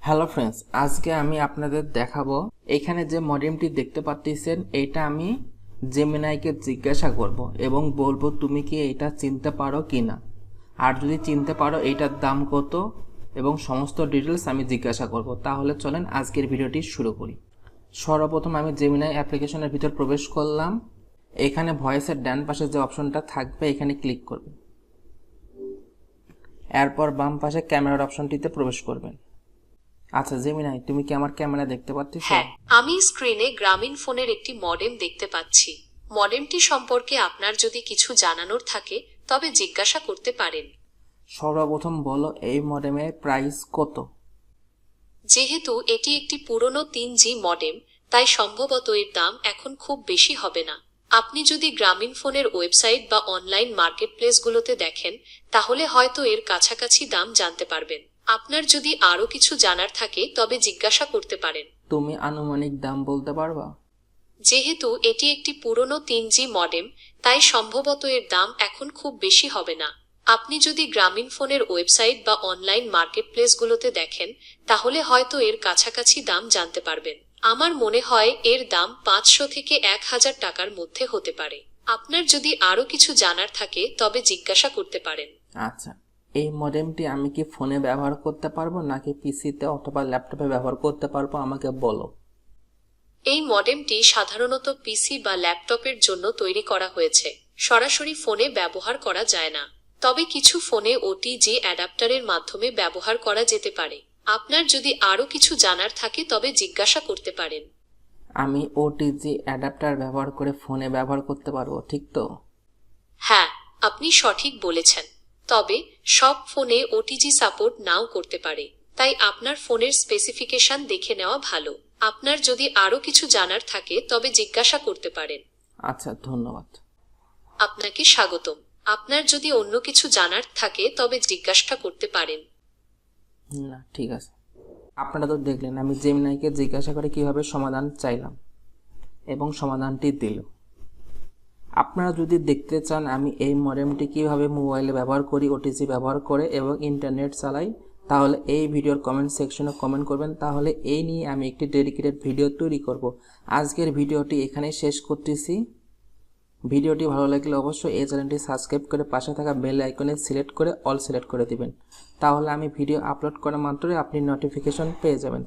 Hello friends, আজকে আমি আপনাদের দেখাবো এখানে যে মডেমটি দেখতে পাচ্ছেন এইটা আমি জেমিনাইকে জিজ্ঞাসা করব এবং বলবো তুমি কি এটা চিনতে পারো কি না। আর যদি চিনতে পারো এইটার দাম কত এবং সমস্ত ডিটেলস আমি জিজ্ঞাসা করব। তাহলে চলেন আজকের ভিডিওটি শুরু করি। সর্বপ্রথম আমি জেমিনাই অ্যাপ্লিকেশনের ভিতর প্রবেশ করলাম। এখানে ভয়েসের ডান পাশে যে অপশনটা থাকবে এখানে ক্লিক করবেন। এরপর বাম পাশে ক্যামেরার অপশনটিতে প্রবেশ করবেন। আচ্ছা জেমিনাই, তুমি কি আমার ক্যামেরা দেখতে পাচ্ছ? হ্যাঁ, আমি স্ক্রিনে গ্রামীণ ফোনের একটি মডেম দেখতে পাচ্ছি। মডেমটি সম্পর্কে আপনার যদি কিছু জানানোর থাকে তবে জিজ্ঞাসা করতে পারেন। সর্বপ্রথম বলো এই মডেমের প্রাইস কত? যেহেতু এটি একটি পুরনো 3G মডেম, তাই সম্ভবত এর দাম এখন খুব বেশি হবে না। আপনি যদি গ্রামীণ ফোনের ওয়েবসাইট বা অনলাইন মার্কেটপ্লেসগুলোতে দেখেন তাহলে হয়তো এর কাছাকাছি দাম জানতে পারবেন। আপনার যদি আরও কিছু জানার থাকে তবে জিজ্ঞাসা করতে পারেন। তুমি আনুমানিক দাম বলতে পারবা? যেহেতু এটি একটি পুরনো 3G মডেম, তাই সম্ভবত এর দাম এখন খুব বেশি হবে না। আপনি যদি গ্রামীণ ফোনের ওয়েবসাইট বা অনলাইন মার্কেটপ্লেসগুলোতে দেখেন তাহলে হয়তো এর কাছাকাছি দাম জানতে পারবেন। আমার মনে হয় এর দাম 500 থেকে 1000 টাকার মধ্যে হতে পারে। আপনার যদি আরও কিছু জানার থাকে তবে জিজ্ঞাসা করতে পারেন। আচ্ছা, এই মডেমটি আমি কি ফোনে ব্যবহার করতে পারবো নাকি পিসিতে অথবা ল্যাপটপে ব্যবহার করতে পারবো, আমাকে বলো। এই মডেমটি সাধারণত পিসি বা ল্যাপটপের জন্য তৈরি করা হয়েছে। সরাসরি ফোনে ব্যবহার করা যায় না, তবে কিছু ফোনে ওটিজি অ্যাডাপ্টারের মাধ্যমে ব্যবহার করা যেতে পারে। আপনার যদি আরও কিছু জানার থাকে তবে জিজ্ঞাসা করতে পারেন। আমি ওটিজি অ্যাডাপ্টার ব্যবহার করে ফোনে ব্যবহার করতে পারবো, ঠিক তো? হ্যাঁ, আপনি সঠিক বলেছেন। তবে সব ফোনে ওটিজি সাপোর্ট নাও করতে পারে, তাই আপনার ফোনের স্পেসিফিকেশন দেখে নেওয়া ভালো। আপনার যদি আরও কিছু জানার থাকে তবে জিজ্ঞাসা করতে পারেন। আচ্ছা, ধন্যবাদ। আপনাকে স্বাগতম। আপনার যদি অন্য কিছু জানার থাকে তবে জিজ্ঞাসা করতে পারেন। না, ঠিক আছে। আপনারা তো দেখলেন আমি জেমিনাইকে জিজ্ঞাসা করে কিভাবে সমাধান চাইলাম এবং সমাধানটি দিল। আপনারা যদি দেখতে চান আমি এই মডেমটি কিভাবে মোবাইলে ব্যবহার করি, ওটিজি ব্যবহার করে এবং ইন্টারনেট চালাই, তাহলে এই ভিডিওর কমেন্ট সেকশনে কমেন্ট করবেন। তাহলে এই নিয়ে আমি একটি ডেডিকেটেড ভিডিও তৈরি করব। আজকের ভিডিওটি এখানেই শেষ করতেছি। ভিডিওটি ভালো লাগলে অবশ্যই এই চ্যানেলটি সাবস্ক্রাইব করে পাশে থাকা বেল আইকনে সিলেক্ট করে অল সিলেক্ট করে দিবেন। তাহলে আমি ভিডিও আপলোড করা মাত্রই আপনি নোটিফিকেশন পেয়ে যাবেন।